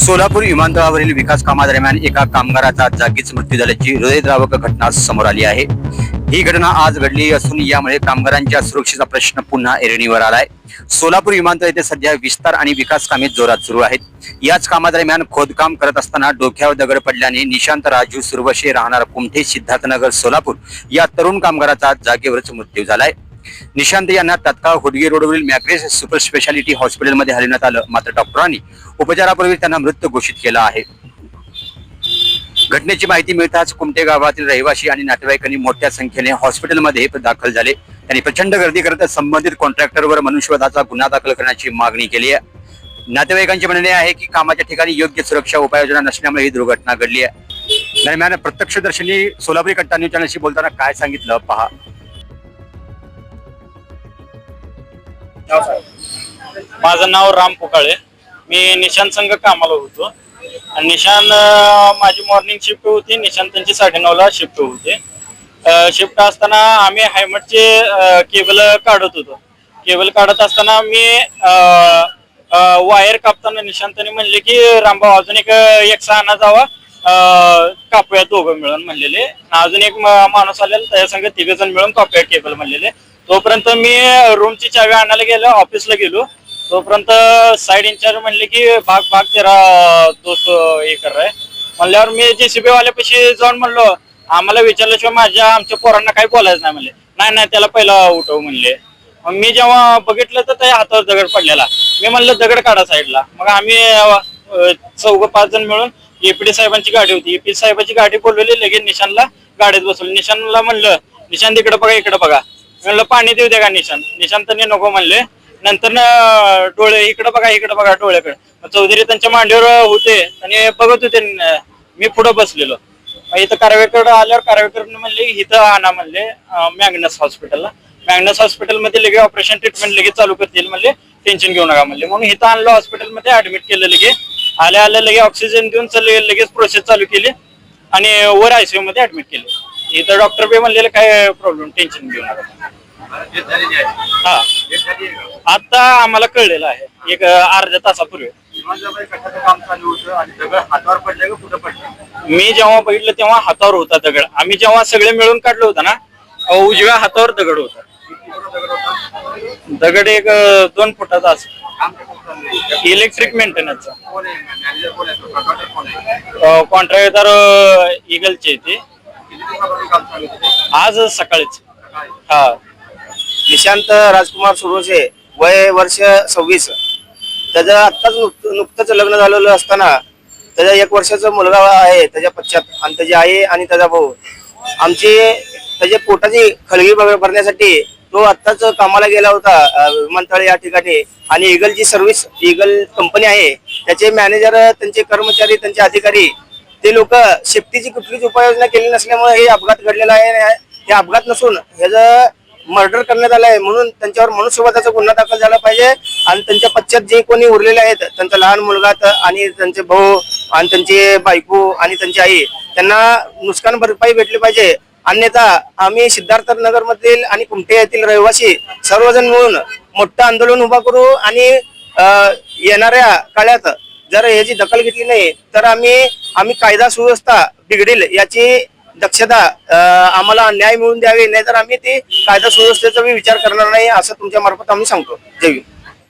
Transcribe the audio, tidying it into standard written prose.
सोलापूर विमानतळावरील विकास कामादरम्यान एका कामगाराचा जागीच मृत्यू झाल्याची हृदयद्रावक घटना समोर आली आहे। ही घटना आज घडली असून यामुळे कामगारांच्या सुरक्षेचा प्रश्न पुन्हा ऐरणीवर आलाय। सोलापूर विमानतळ येथे सध्या विस्तार आणि विकास कामे जोरात सुरू आहेत। याच कामादरम्यान खोदकाम करत असताना डोक्यावर दगड पडल्याने निशांत राजू सुरवशे राहणार कुमठे सिद्धार्थनगर सोलापूर या तरुण कामगाराचा जागेवरच मृत्यू झालाय। निशांत यांना तात्काळ हुडगी रोडवरील मॅग्रेस सुपर स्पेशालिटी हॉस्पिटलमध्ये हलवण्यात आलं, मात्र डॉक्टरांनी उपचारापूर्वी त्यांना मृत घोषित केला आहे। घटनेची माहिती मिळताच कुमटे गावातील रहिवासी आणि नातेवाईकांनी मोठ्या संख्येने हॉस्पिटलमध्ये दाखल झाले। त्यांनी प्रचंड गर्दी करत संबंधित कॉन्ट्रॅक्टरवर मनुष्यवधाचा गुन्हा दाखल करण्याची मागणी केली आहे। नातेवाईकांचे म्हणणे आहे की कामाच्या ठिकाणी योग्य सुरक्षा उपाययोजना नसल्यामुळे ही दुर्घटना घडली आहे। दरम्यान प्रत्यक्षदर्शींनी सोलापुरी कट्टा न्यूज चॅनलशी बोलताना काय सांगितलं पहा। माझं नाव राम पुकाळे, मी निशांत संघ कामाला होतो आणि निशांत माझी मॉर्निंग शिफ्ट होती, निशांतांची 9:30ला शिफ्ट होती। शिफ्ट असताना आम्ही हायमटचे केबल काढत होतो। केबल काढत असताना मी वायर कापताना निशांतांनी म्हणले की रामभाऊ अजून एक सहाना जावा, कापूया दोघं मिळून म्हणलेले। अजून एक माणूस आलेला, त्या संग 3 जण मिळून कापूया केबल म्हणलेले। तोपर्यंत मी रूमची चावी आणायला गेलो, ऑफिसला गेलो। तोपर्यंत साइड इंचार्ज म्हणले की भाग तेरा दोस्त हे कर रहा है म्हणल्यावर मी JCB वाल्यापाशी जाऊन म्हणलो, आम्हाला विचारल्याशिवाय आमच्या पोरांना काही बोलायचं नाही म्हणले। नाही त्याला पहिला उठव म्हणले। मग मी जेव्हा बघितलं तर त्या हातावर दगड पडलेला, मी म्हणलं दगड काढा साईडला। मग आम्ही 4-5 जण मिळून EPD साहेबांची गाडी होती, EPD साहेबांची गाडी बोलवली, लगेच निशांतला गाडीत बसवलं। निशांतला म्हणलं, निशांत इकडे बघा इकडे बघा, म्हणलं पाणी देऊ द्या का निशांतने नको म्हणले। नंतर डोळे इकडे बघा डोळ्याकडे। चौधरी त्यांच्या मांडीवर होते आणि बघत होते, मी पुढे बसलेलो। इथं कारवेकडे आल्यावर कारवेकडनं म्हणले इथं आणा म्हणले मॅग्नस हॉस्पिटलला। मॅग्नस हॉस्पिटलमध्ये लगेच ऑपरेशन ट्रीटमेंट लगेच चालू करतील म्हणले, टेन्शन घेऊ नका म्हणले। म्हणून इथं आणलं, हॉस्पिटलमध्ये ऍडमिट केलं। लगेच आल्या लगेच ऑक्सिजन देऊन लगेच प्रोसेस चालू केली आणि वर ICU मध्ये ऍडमिट केले। इथं डॉक्टर बी म्हणलेलं काय प्रॉब्लेम, टेन्शन घेऊ नका। हा, आता आम्हाला कळलेलं आहे एक अर्ध्या तासापूर्वी। मी जेव्हा बघितलं तेव्हा हातावर होता दगड। आम्ही जेव्हा सगळे मिळून काढलं होतं ना, उजव्या हातावर दगड होता। दगड 2 फुटाचा असं, इलेक्ट्रिक मेंटेनन्सचा। कॉन्ट्रॅक्टर इगलचे ते आज सकाळीच। हा, निशांत राजकुमार सुरवशे, वय वर्ष 26। त्याचं आत्ताच नुकतंच लग्न झालेलं असताना त्याचा 1 वर्षाचा मुलगा आहे त्याच्या पश्चात, आणि त्याची आई आणि त्याचा भाऊ। आमची त्याच्या पोटाची खळगी भरण्यासाठी तो आत्ताच कामाला गेला होता विमानतळ या ठिकाणी। आणि इगलची सर्व्हिस, इगल कंपनी आहे, त्याचे मॅनेजर, त्यांचे कर्मचारी, त्यांचे अधिकारी, ते लोक सेफ्टीची कुठलीच उपाययोजना केली नसल्यामुळे हे अपघात घडलेला आहे। हे अपघात नसून ह्याचं मर्डर करण्यात आलं आहे, म्हणून त्यांच्यावर मनुष्यवधाचा गुन्हा दाखल झाला पाहिजे। आणि त्यांच्या पश्चात जे कोणी उरलेले आहेत, त्यांचा लहान मुलगा आणि त्यांचे भाऊ आणि त्यांची बायको आणि त्यांची आई, त्यांना नुकसान भरपाई भेटली पाहिजे। अन्यथा आम्ही सिद्धार्थनगर मधील आणि कुमटे येथील रहिवासी सर्वजण मिळून मोठं आंदोलन उभा करू आणि येणाऱ्या काळात जर याची दखल घेतली नाही तर आम्ही कायदा सुव्यवस्था बिघडेल याची दक्षता आम्हाला न्याय मिळवून द्यावे, नाहीतर आम्ही ते कायदा सुव्यवस्थेचा विचार करणार नाही, असं तुमच्या मार्फत आम्ही सांगतो। जय हिंद।